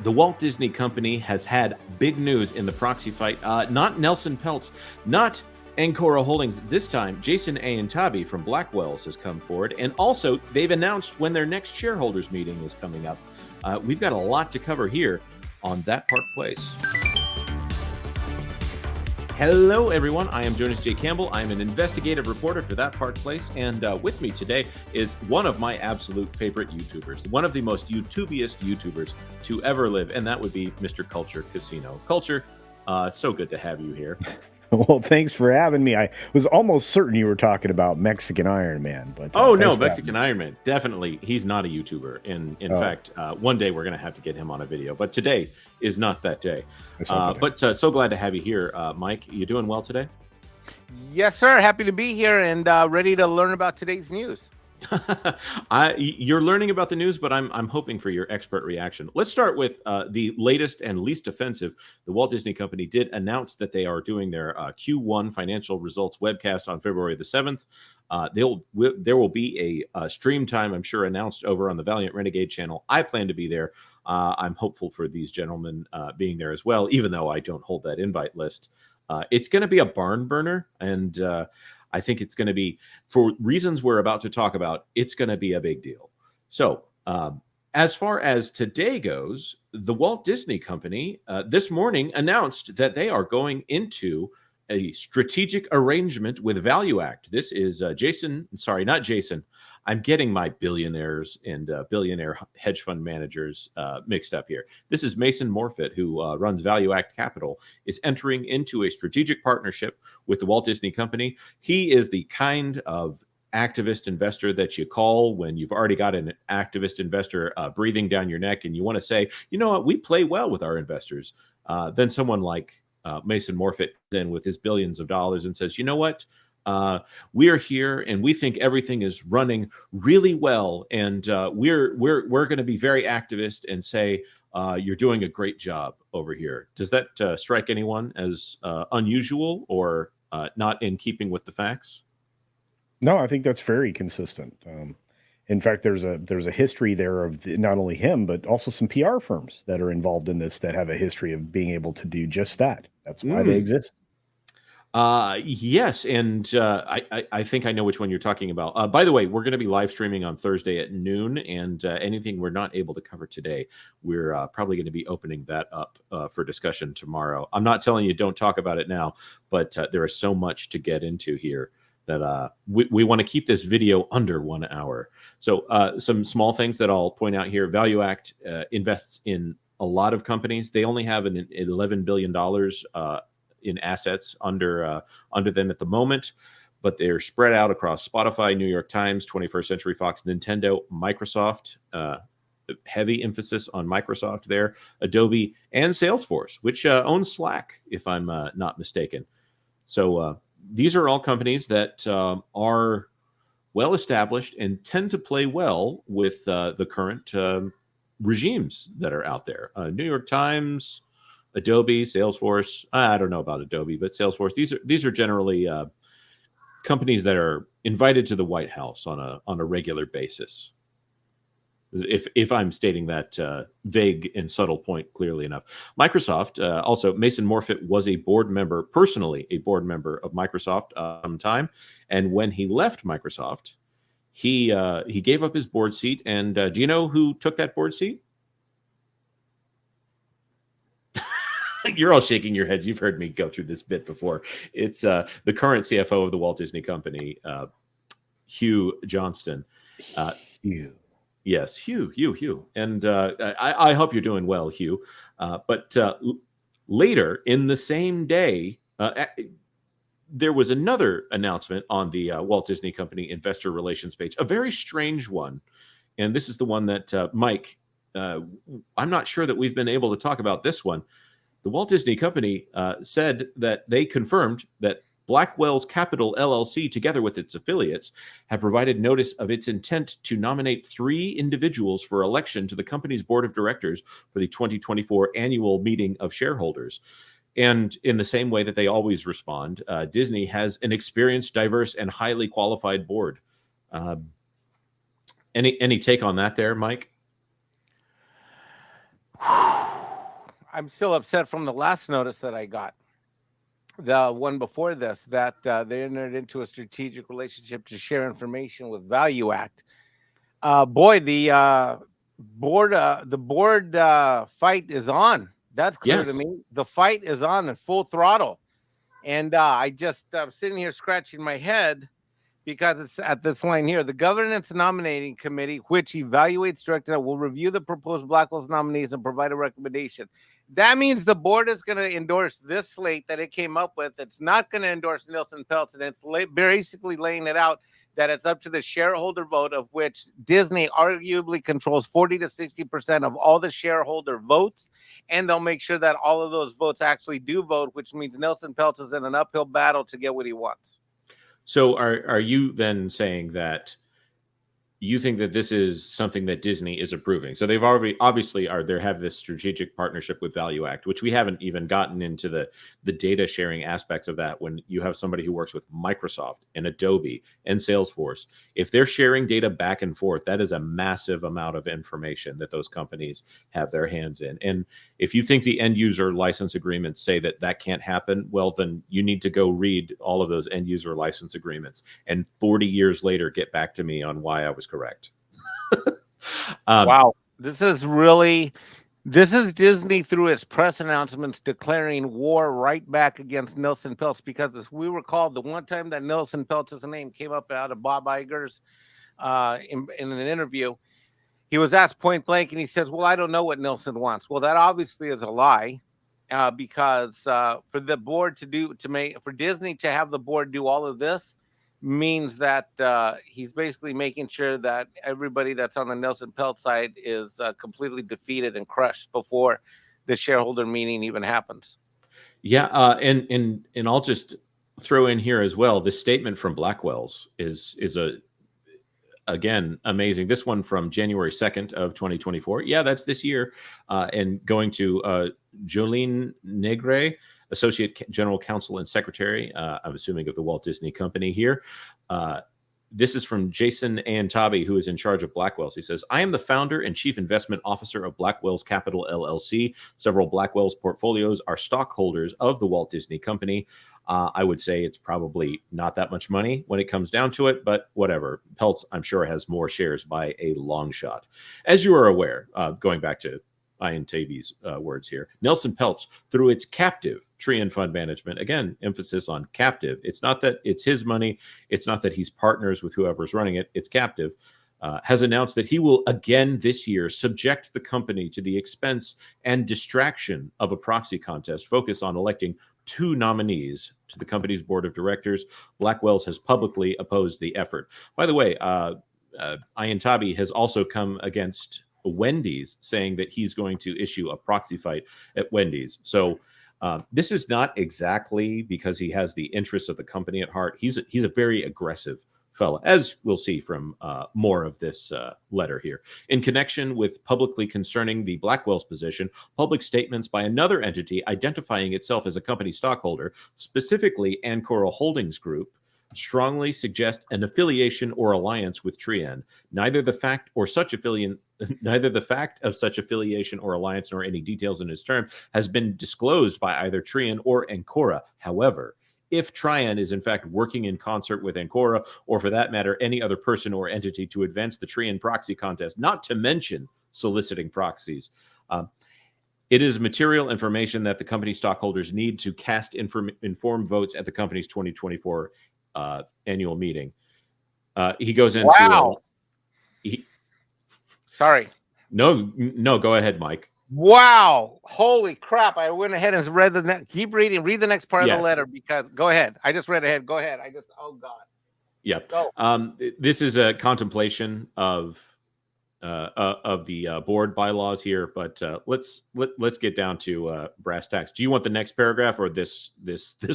The Walt Disney Company has had big news in the proxy fight. Not Nelson Peltz, not Ancora Holdings. This time, Jason Tabi from Blackwells has come forward. And also, they've announced when their next shareholders meeting is coming up. We've got a lot to cover here on That Park Place. Hello, everyone. I am Jonas J. Campbell. I am an investigative reporter for That Park Place. And with me today is one of my absolute favorite YouTubers, one of the most YouTubiest YouTubers to ever live. And that would be Mr. Culture Casino. Culture, so good to have you here. Well, thanks for having me. I was almost certain you were talking about Mexican Iron Man, but oh no, Mexican Iron Man, definitely. He's not a YouTuber. In Oh. fact, one day we're going to have to get him on a video, but today is not that day. It's not that But so glad to have you here, Mike. You doing well today? Yes, sir. Happy to be here and ready to learn about today's news. You're learning about the news, but I'm hoping for your expert reaction. Let's start with the latest and least offensive. The Walt Disney Company did announce that they are doing their Q1 financial results webcast on February the 7th. There will be a stream time, I'm sure, announced over on the Valiant Renegade channel. I plan to be there. I'm hopeful for these gentlemen being there as well, even though I don't hold that invite list. It's going to be a barn burner, and I think it's going to be, for reasons we're about to talk about, it's going to be a big deal. So as far as today goes, the Walt Disney Company this morning announced that they are going into a strategic arrangement with ValueAct. This is not Jason. I'm getting my billionaires and billionaire hedge fund managers mixed up here. This is Mason Morfitt, who runs ValueAct Capital, is entering into a strategic partnership with the Walt Disney Company. He is the kind of activist investor that you call when you've already got an activist investor breathing down your neck and you want to say, you know what, we play well with our investors. Then someone like Mason Morfitt in with his billions of dollars and says, you know what? We are here and we think everything is running really well, and we're going to be very activist and say you're doing a great job over here. Does that strike anyone as unusual or not in keeping with the facts? No, I think that's very consistent. In fact, there's a history there of not only him, but also some PR firms that are involved in this that have a history of being able to do just that. That's why they exist. Yes, and I think I know which one you're talking about. By the way, we're going to be live streaming on Thursday at noon, and anything we're not able to cover today, we're probably going to be opening that up for discussion tomorrow. I'm not telling you don't talk about it now, but there is so much to get into here that we want to keep this video under 1 hour. So some small things that I'll point out here. ValueAct invests in a lot of companies. They only have an $11 billion in assets under them at the moment, but they're spread out across Spotify, New York Times, 21st Century Fox, Nintendo, Microsoft, heavy emphasis on Microsoft there, Adobe, and Salesforce, which owns Slack, if I'm not mistaken. So these are all companies that are well established and tend to play well with the current regimes that are out there. New York Times, Adobe, Salesforce. I don't know about Adobe, but Salesforce. These are generally companies that are invited to the White House on a regular basis. If I'm stating that vague and subtle point clearly enough. Microsoft, also Mason Morfitt was a board member, personally a board member of Microsoft some time, and when he left Microsoft, he gave up his board seat. And do you know who took that board seat? You're all shaking your heads. You've heard me go through this bit before. It's the current CFO of the Walt Disney Company, Hugh Johnston. Hugh. Yes, Hugh. And I hope you're doing well, Hugh. But later in the same day, there was another announcement on the Walt Disney Company investor relations page, a very strange one. And this is the one that, Mike, I'm not sure that we've been able to talk about this one. The Walt Disney Company said that they confirmed that Blackwells Capital LLC, together with its affiliates, have provided notice of its intent to nominate 3 individuals for election to the company's board of directors for the 2024 annual meeting of shareholders. And in the same way that they always respond, Disney has an experienced, diverse, and highly qualified board. Any take on that there, Mike? I'm still upset from the last notice that I got. The one before this, that they entered into a strategic relationship to share information with ValueAct. Boy, the board fight is on. That's clear to Yes. me. The fight is on in full throttle, and I just I'm sitting here scratching my head because it's at this line here. The governance nominating committee, which evaluates director, will review the proposed Blackwells nominees and provide a recommendation. That means the board is going to endorse this slate that it came up with. It's not going to endorse Nelson Peltz, and it's basically laying it out that it's up to the shareholder vote, of which Disney arguably controls 40 to 60% of all the shareholder votes, and they'll make sure that all of those votes actually do vote, which means Nelson Peltz is in an uphill battle to get what he wants. So are you then saying that you think that this is something that Disney is approving? So they've already obviously have this strategic partnership with ValueAct, which we haven't even gotten into the data sharing aspects of that. When you have somebody who works with Microsoft and Adobe and Salesforce, if they're sharing data back and forth, that is a massive amount of information that those companies have their hands in. And if you think the end user license agreements say that that can't happen, well, then you need to go read all of those end user license agreements and 40 years later get back to me on why I was correct. Wow. This is Disney through its press announcements declaring war right back against Nelson Peltz, because as we recall, the one time that Nelson Peltz's name came up out of Bob Iger's in an interview, he was asked point blank, and he says, well, I don't know what Nelson wants. Well, that obviously is a lie, because for the board for Disney to have the board do all of this means that he's basically making sure that everybody that's on the Nelson Peltz side is completely defeated and crushed before the shareholder meeting even happens. Yeah, and I'll just throw in here as well, this statement from Blackwells is again amazing. This one from January 2nd of 2024. Yeah, that's this year. And going to Jolene Negre, Associate General Counsel and Secretary, I'm assuming of the Walt Disney Company here. This is from Jason Antabi, who is in charge of Blackwells. He says, I am the founder and chief investment officer of Blackwells Capital, LLC. Several Blackwells portfolios are stockholders of the Walt Disney Company. I would say it's probably not that much money when it comes down to it, but whatever. Peltz, I'm sure, has more shares by a long shot. As you are aware, going back to Ian Taby's words here, Nelson Peltz, through its captive Trian Fund Management, again, emphasis on captive. It's not that it's his money. It's not that he's partners with whoever's running it. It's captive. Has announced that he will again this year subject the company to the expense and distraction of a proxy contest focused on electing 2 nominees to the company's board of directors. Blackwells has publicly opposed the effort. By the way, Ian Tabi has also come against Wendy's, saying that he's going to issue a proxy fight at Wendy's. So this is not exactly because he has the interests of the company at heart. He's a very aggressive fella, as we'll see from more of this letter here. In connection with publicly concerning the Blackwells position, public statements by another entity identifying itself as a company stockholder, specifically Ancora Holdings Group, strongly suggest an affiliation or alliance with Trian. Neither the fact of such affiliation or alliance nor any details in its term has been disclosed by either Trian or Ancora. However, if Trian is in fact working in concert with Ancora, or for that matter, any other person or entity to advance the Trian proxy contest, not to mention soliciting proxies, it is material information that the company stockholders need to cast informed votes at the company's 2024 annual meeting. He goes into wow. Sorry. No, go ahead, Mike. Wow. Holy crap. I went ahead and read keep reading. Read the next part of the letter, because go ahead. I just read ahead. Go ahead. Oh God. Yep. This is a contemplation of the board bylaws here, but let's get down to brass tacks. Do you want the next paragraph or this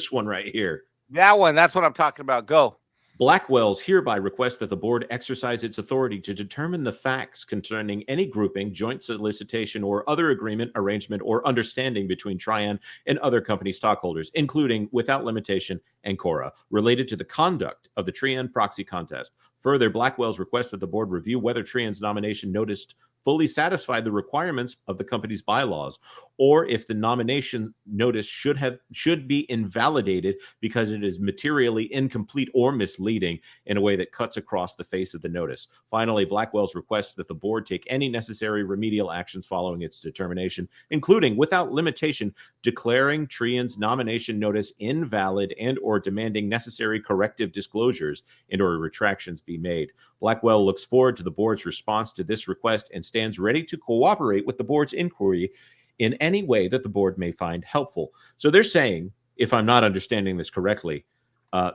one right here? That one. That's what I'm talking about. Go. Blackwells hereby requests that the board exercise its authority to determine the facts concerning any grouping, joint solicitation, or other agreement, arrangement, or understanding between Trian and other company stockholders, including, without limitation, Ancora, related to the conduct of the Trian proxy contest. Further, Blackwells requests that the board review whether Trian's nomination notice fully satisfied the requirements of the company's bylaws, or if the nomination notice should be invalidated because it is materially incomplete or misleading in a way that cuts across the face of the notice. Finally, Blackwells requests that the board take any necessary remedial actions following its determination, including, without limitation, declaring Trian's nomination notice invalid and or demanding necessary corrective disclosures and or retractions be made. Blackwell looks forward to the board's response to this request and stands ready to cooperate with the board's inquiry in any way that the board may find helpful. So they're saying, if I'm not understanding this correctly,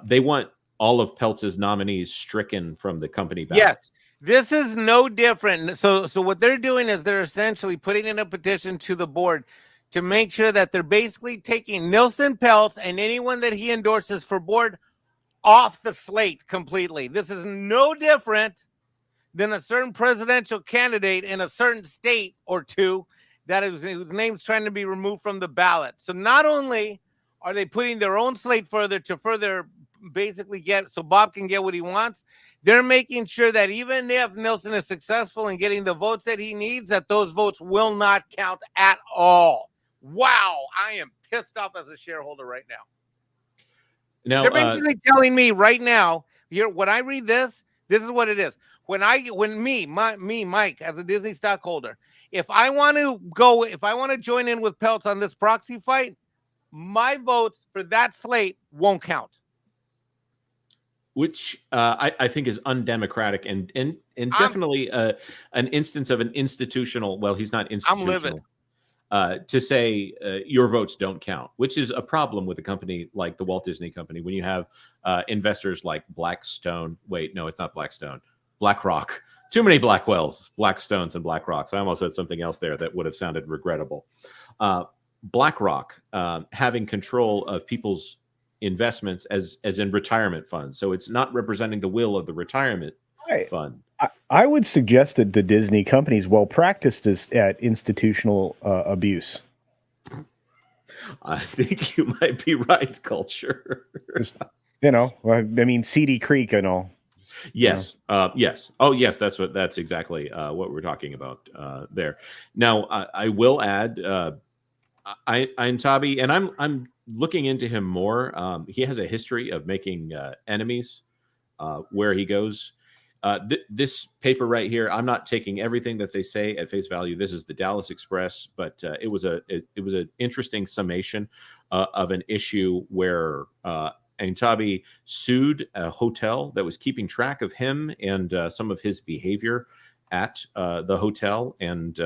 they want all of Peltz's nominees stricken from the company ballot. Yes, this is no different. So what they're doing is they're essentially putting in a petition to the board to make sure that they're basically taking Nelson Peltz and anyone that he endorses for board off the slate completely. This is no different than a certain presidential candidate in a certain state or two whose name's trying to be removed from the ballot. So not only are they putting their own slate to further basically so Bob can get what he wants, they're making sure that even if Nelson is successful in getting the votes that he needs, that those votes will not count at all. Wow, I am pissed off as a shareholder right now. Now, they're basically telling me right now, here, when I read this is what it is. When Mike, as a Disney stockholder, if I want to join in with Peltz on this proxy fight, my votes for that slate won't count. Which I think is undemocratic and definitely an instance of an institutional. Well, he's not institutional. I'm livid. To say your votes don't count, which is a problem with a company like the Walt Disney Company when you have investors like Blackstone. Wait, no, it's not Blackstone. BlackRock. Too many Blackwells, Blackstones, and BlackRocks. I almost said something else there that would have sounded regrettable. BlackRock having control of people's investments as in retirement funds. So it's not representing the will of the retirement fund. I would suggest that the Disney company is well practiced at institutional abuse. I think you might be right, Culture. I mean, CD Creek and all. Yes. Yes. Oh, yes. That's exactly what we're talking about there. Now, I will add, Tabi, and I'm looking into him more. He has a history of making enemies where he goes. This paper right here, I'm not taking everything that they say at face value. This is the Dallas Express, but it was an interesting summation of an issue where Antabi sued a hotel that was keeping track of him and some of his behavior at the hotel, and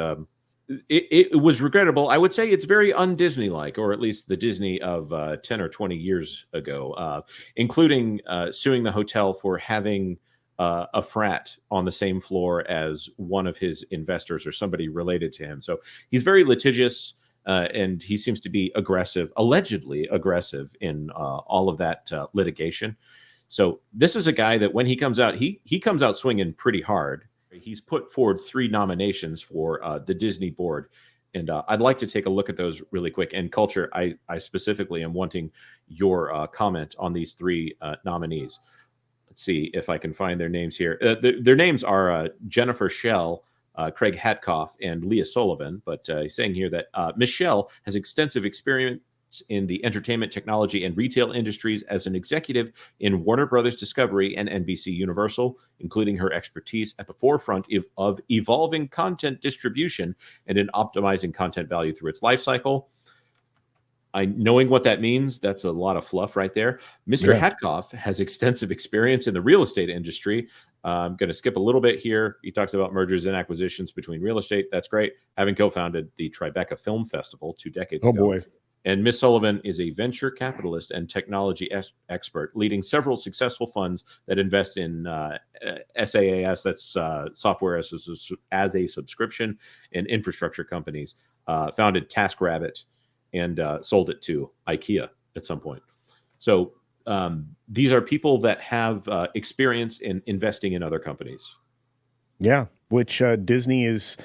it was regrettable. I would say it's very un-Disney-like, or at least the Disney of 10 or 20 years ago, including suing the hotel for having a frat on the same floor as one of his investors or somebody related to him. So he's very litigious, and he seems to be allegedly aggressive in all of that litigation. So this is a guy that when he comes out, he comes out swinging pretty hard. He's put forward 3 nominations for the Disney board. And I'd like to take a look at those really quick. And Culture, I specifically am wanting your comment on these 3 nominees. Let's see if I can find their names here. Their names are Jennifer Schell, Craig Hatkoff, and Leah Sullivan. But he's saying here that Michelle has extensive experience in the entertainment, technology, and retail industries as an executive in Warner Brothers Discovery and NBC Universal, including her expertise at the forefront of evolving content distribution and in optimizing content value through its life cycle. Knowing what that means, that's a lot of fluff right there. Mr. Hatkoff has extensive experience in the real estate industry. I'm going to skip a little bit here. He talks about mergers and acquisitions between real estate. That's great. Having co-founded the Tribeca Film Festival 2 decades ago. Oh, boy. And Ms. Sullivan is a venture capitalist and technology expert, leading several successful funds that invest in SaaS, that's software as a subscription, and infrastructure companies. Founded TaskRabbit and sold it to IKEA at some point. So these are people that have experience in investing in other companies. Yeah, which Disney is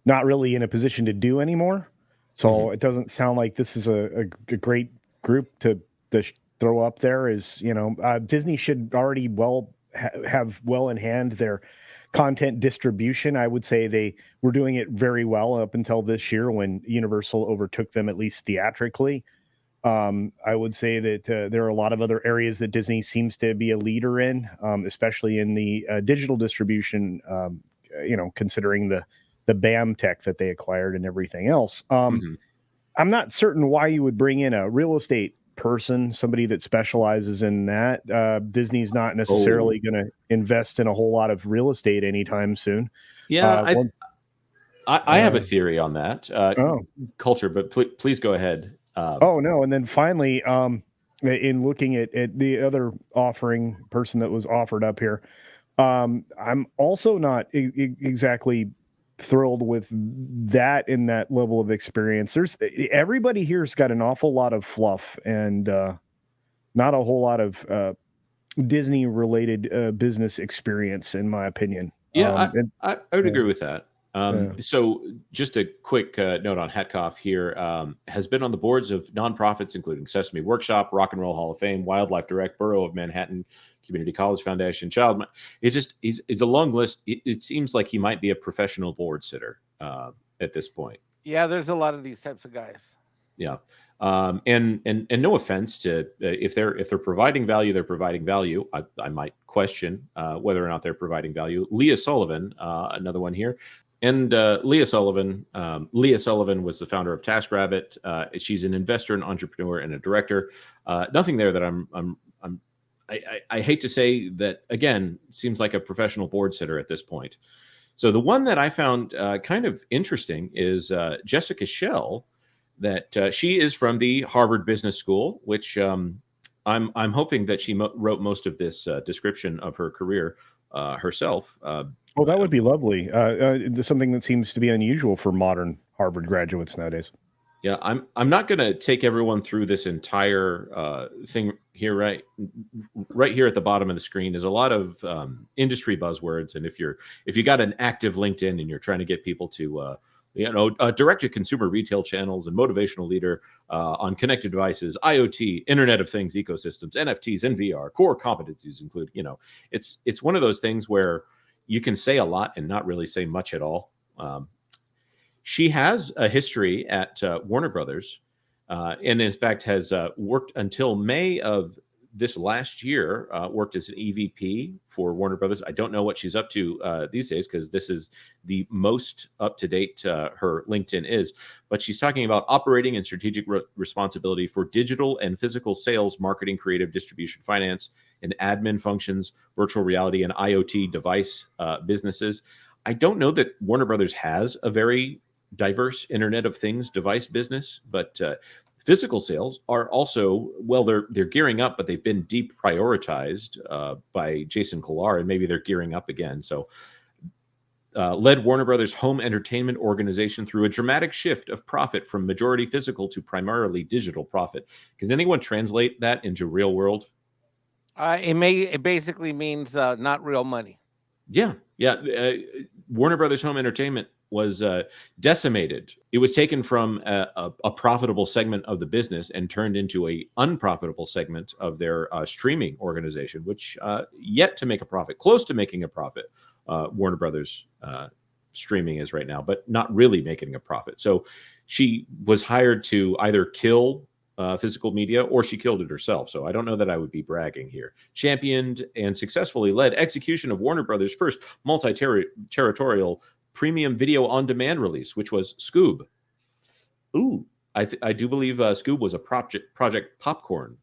not really in a position to do anymore. So it doesn't sound like this is a great group to throw up there. Disney should already have well in hand their content distribution, I would say they were doing it very well up until this year when Universal overtook them, at least theatrically. I would say that there are a lot of other areas that Disney seems to be a leader in, especially in the digital distribution, considering the BAM tech that they acquired and everything else. I'm not certain why you would bring in a real estate person, somebody that specializes in that. Disney's not necessarily going to invest in a whole lot of real estate anytime soon. Yeah, I have a theory on that culture, but please go ahead. No. And then finally, in looking at the other offering person that was offered up here, I'm also not exactly thrilled with that in that level of experience. Everybody here's got an awful lot of fluff and not a whole lot of Disney related business experience, in my opinion. Yeah, I would agree with that. So just a quick note on Hetkoff here, has been on the boards of nonprofits, including Sesame Workshop, Rock and Roll Hall of Fame, Wildlife Direct, Borough of Manhattan, Community College Foundation, it's a long list. It seems like he might be a professional board sitter at this point. Yeah, there's a lot of these types of guys. Yeah. And no offense to if they're providing value, they're providing value. I might question whether or not they're providing value. Leah Sullivan, another one here. And Leah Sullivan was the founder of TaskRabbit. She's an investor, an entrepreneur, and a director. Nothing there that I hate to say that, again, seems like a professional board sitter at this point. So the one that I found kind of interesting is Jessica Schell, that she is from the Harvard Business School, which I'm hoping that she wrote most of this description of her career herself. That would be lovely. Something that seems to be unusual for modern Harvard graduates nowadays. Yeah, I'm not going to take everyone through this entire thing here. Right here at the bottom of the screen is a lot of industry buzzwords, and if you got an active LinkedIn and you're trying to get people to direct to consumer retail channels and motivational leader on connected devices, IoT, Internet of Things ecosystems, NFTs, and VR. Core competencies include, it's one of those things where you can say a lot and not really say much at all. She has a history at Warner Brothers, and in fact has worked until May of this last year, worked as an EVP for Warner Brothers. I don't know what she's up to these days because this is the most up-to-date her LinkedIn is. But she's talking about operating and strategic responsibility for digital and physical sales, marketing, creative, distribution, finance, and admin functions, virtual reality, and IoT device businesses. I don't know that Warner Brothers has a very diverse Internet of Things device business, but physical sales are also, well, they're gearing up, but they've been deprioritized by Jason Kilar, and maybe they're gearing up again. So led Warner Brothers home entertainment organization through a dramatic shift of profit from majority physical to primarily digital profit. Can anyone translate that into real world? It basically means not real money. Yeah. Warner Brothers Home Entertainment was decimated. It was taken from a profitable segment of the business and turned into a unprofitable segment of their streaming organization, which yet to make a profit, close to making a profit. Warner Brothers streaming is right now, but not really making a profit. So she was hired to either kill physical media or she killed it herself. So I don't know that I would be bragging here. Championed and successfully led execution of Warner Brothers' first multi-territorial premium video on demand release, which was Scoob. Ooh, I do believe Scoob was a Project Popcorn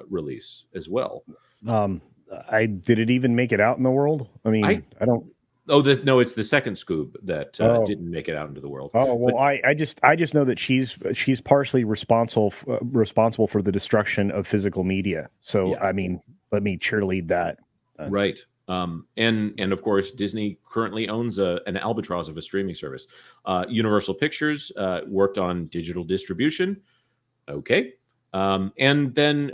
release as well. Did it even make it out in the world? I mean, I don't. Oh, no, it's the second Scoob that didn't make it out into the world. Oh, well, I just know that she's partially responsible for the destruction of physical media. So, yeah. I mean, let me cheerlead that. Right. And of course, Disney currently owns an albatross of a streaming service. Universal Pictures worked on digital distribution. Okay. And then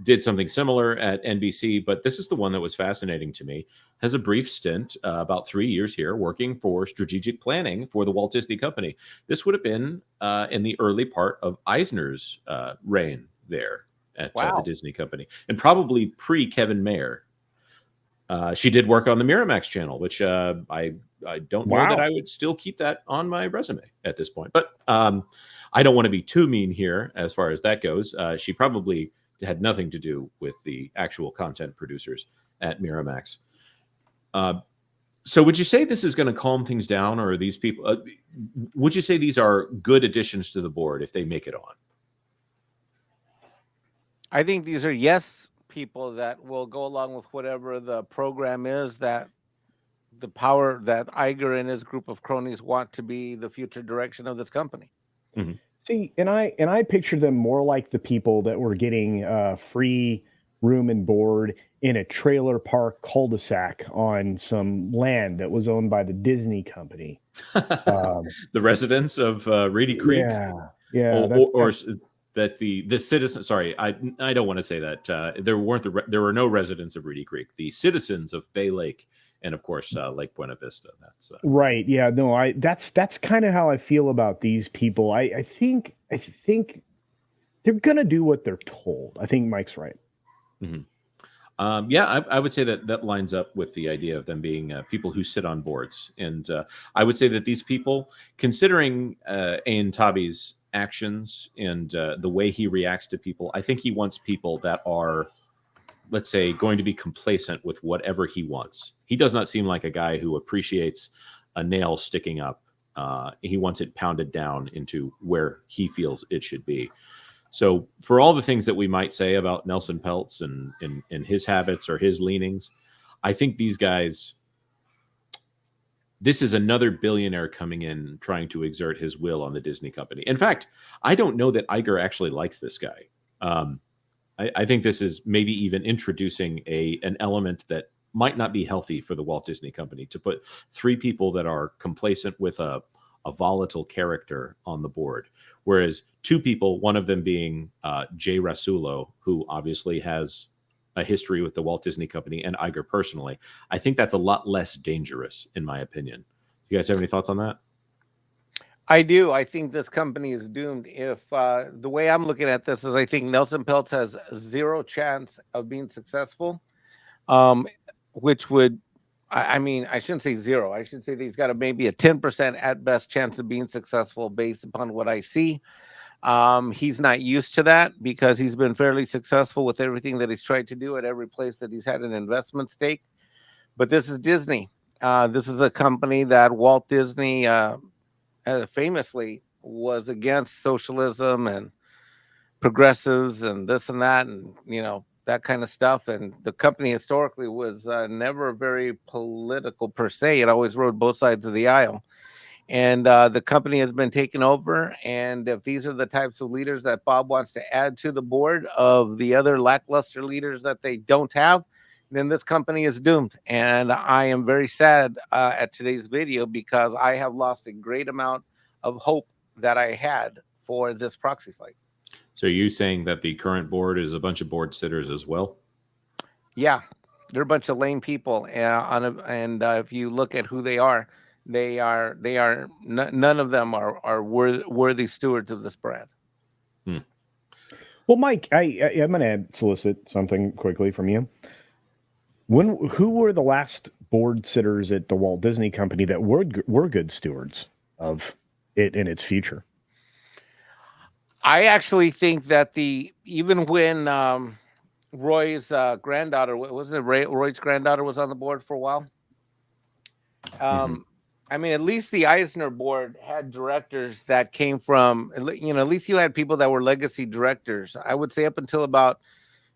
did something similar at NBC, but this is the one that was fascinating to me. Has a brief stint, about 3 years here, working for strategic planning for the Walt Disney Company. This would have been in the early part of Eisner's reign there at the Disney Company, and probably pre-Kevin Mayer. She did work on the Miramax channel, which I don't know that Wow. I would still keep that on my resume at this point. But I don't want to be too mean here as far as that goes. She probably had nothing to do with the actual content producers at Miramax. So would you say this is going to calm things down, or are these people, would you say these are good additions to the board if they make it on? I think these are yes people that will go along with whatever the program is that the power that Iger and his group of cronies want to be the future direction of this company. Mm-hmm. See, and I picture them more like the people that were getting free room and board in a trailer park cul-de-sac on some land that was owned by the Disney company. The residents of Reedy Creek, yeah, or that the citizens. Sorry, I don't want to say that there were no residents of Reedy Creek. The citizens of Bay Lake, and of course Lake Buena Vista. That's right. Yeah, no, that's kind of how I feel about these people. I think they're gonna do what they're told. I think Mike's right. Mm-hmm. Yeah, I would say that lines up with the idea of them being people who sit on boards. And I would say that these people, considering Ayn Tabi's actions and the way he reacts to people, I think he wants people that are, let's say, going to be complacent with whatever he wants. He does not seem like a guy who appreciates a nail sticking up. He wants it pounded down into where he feels it should be. So for all the things that we might say about Nelson Peltz and his habits or his leanings, I think these guys, this is another billionaire coming in trying to exert his will on the Disney company. In fact, I don't know that Iger actually likes this guy. I think this is maybe even introducing an element that might not be healthy for the Walt Disney Company, to put three people that are complacent with a volatile character on the board, whereas two people, one of them being Jay Rasulo, who obviously has a history with the Walt Disney Company, and Iger personally. I think that's a lot less dangerous, in my opinion. You guys have any thoughts on that? I do. I think this company is doomed. If the way I'm looking at this is, I think Nelson Peltz has zero chance of being successful, which would, I mean, I shouldn't say zero. I should say that he's got maybe a 10% at best chance of being successful based upon what I see. He's not used to that because he's been fairly successful with everything that he's tried to do at every place that he's had an investment stake. But this is Disney. This is a company that Walt Disney famously was against socialism and progressives and this and that, and that kind of stuff. And the company historically was never very political per se. It always rode both sides of the aisle. And the company has been taken over. And if these are the types of leaders that Bob wants to add to the board of the other lackluster leaders that they don't have, then this company is doomed. And I am very sad at today's video because I have lost a great amount of hope that I had for this proxy fight. So are you saying that the current board is a bunch of board sitters as well? Yeah, they're a bunch of lame people. And if you look at who they are, none of them are worthy stewards of this brand. Well, Mike, I'm going to solicit something quickly from you. Who were the last board sitters at the Walt Disney Company that were good stewards of it and its future? I actually think that even when Roy's granddaughter, wasn't it Roy's granddaughter was on the board for a while? I mean, at least the Eisner board had directors that came from, at least you had people that were legacy directors. I would say up until about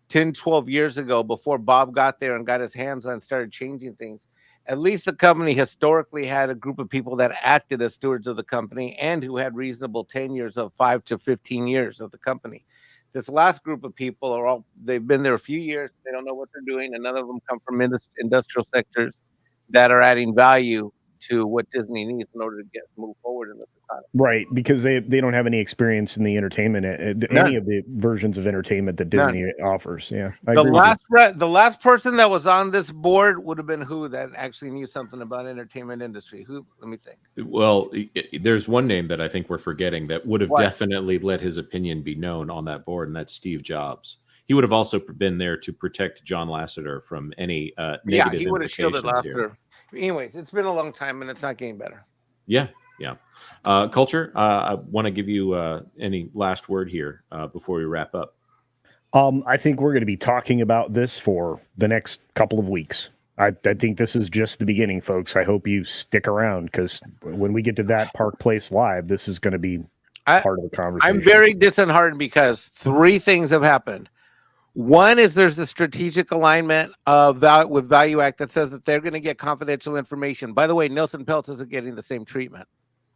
10, 12 years ago, before Bob got there and got his hands on and started changing things, at least the company historically had a group of people that acted as stewards of the company and who had reasonable tenures of 5 to 15 years of the company. This last group of people they've been there a few years. They don't know what they're doing, and none of them come from industrial sectors that are adding value to what Disney needs in order to move forward in this economy. Right, because they don't have any experience in the entertainment, any of the versions of entertainment that Disney offers. Yeah, the last person that was on this board would have been who that actually knew something about entertainment industry. Who? Let me think. Well, there's one name that I think we're forgetting that would have definitely let his opinion be known on that board, and that's Steve Jobs. he would have also been there to protect John Lasseter from any negative he would have shielded implications here. Lasseter. Anyways, it's been a long time and it's not getting better. Yeah. Culture, I want to give you any last word here before we wrap up. I think we're going to be talking about this for the next couple of weeks. I think this is just the beginning, folks. I hope you stick around, because when we get to that Park Place Live, this is going to be part of the conversation. I'm very disheartened because 3 things have happened. One is there's the strategic alignment with ValueAct that says that they're going to get confidential information. By the way, Nelson Peltz isn't getting the same treatment.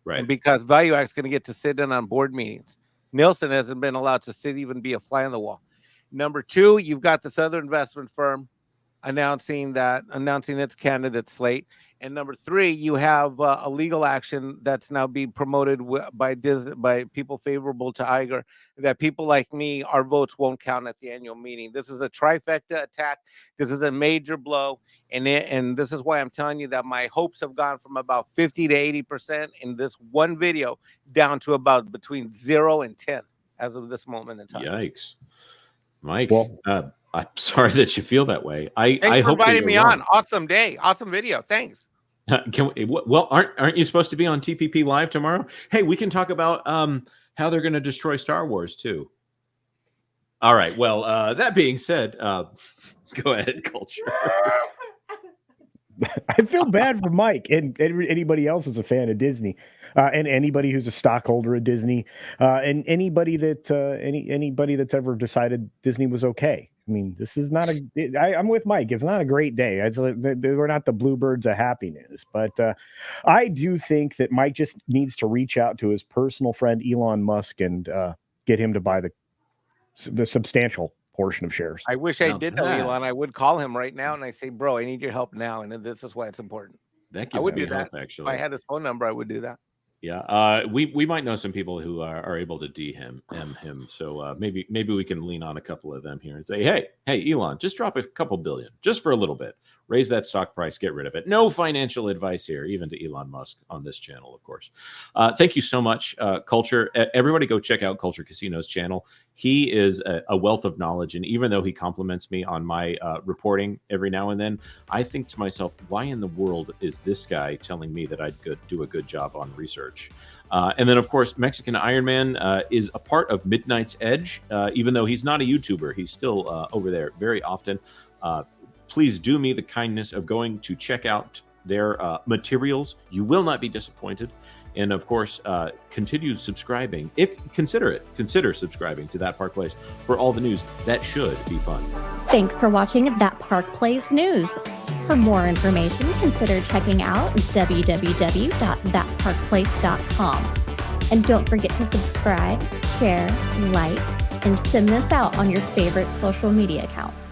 Right. And because ValueAct's going to get to sit in on board meetings. Nelson hasn't been allowed to sit, even be a fly on the wall. Number 2, you've got this other investment firm announcing its candidate slate. And number 3, you have a legal action that's now being promoted by people favorable to Iger, that people like me, our votes won't count at the annual meeting. This is a trifecta attack. This is a major blow. And this is why I'm telling you that my hopes have gone from about 50 to 80% in this one video down to about between 0 and 10 as of this moment in time. Yikes. Mike, Well, I'm sorry that you feel that way. Thanks I for hope inviting me on. Awesome day. Awesome video. Thanks. Aren't you supposed to be on TPP Live tomorrow? Hey, we can talk about how they're going to destroy Star Wars too. All right. Well, that being said, go ahead, Culture. I feel bad for Mike and anybody else who's a fan of Disney, and anybody who's a stockholder of Disney, and anybody that's ever decided Disney was okay. I mean, this is not I'm with Mike. It's not a great day. We're not the bluebirds of happiness, but I do think that Mike just needs to reach out to his personal friend Elon Musk and get him to buy the substantial portion of shares. I wish I did know Elon. I would call him right now and I say, bro, I need your help now. And this is why it's important. I would do that. Actually, if I had his phone number, I would do that. Yeah. We might know some people who are able to DM him. So maybe we can lean on a couple of them here and say, hey, Elon, just drop a couple billion just for a little bit. Raise that stock price, get rid of it. No financial advice here, even to Elon Musk on this channel, of course. Thank you so much, Culture. Everybody go check out Culture Casino's channel. He is a wealth of knowledge. And even though he compliments me on my reporting every now and then, I think to myself, why in the world is this guy telling me that I'd do a good job on research? And then, of course, Mexican Iron Man is a part of Midnight's Edge. Even though he's not a YouTuber, he's still over there very often. Please do me the kindness of going to check out their materials. You will not be disappointed. And of course, continue subscribing. Consider subscribing to That Park Place for all the news. That should be fun. Thanks for watching That Park Place News. For more information, consider checking out www.thatparkplace.com. And don't forget to subscribe, share, like, and send this out on your favorite social media accounts.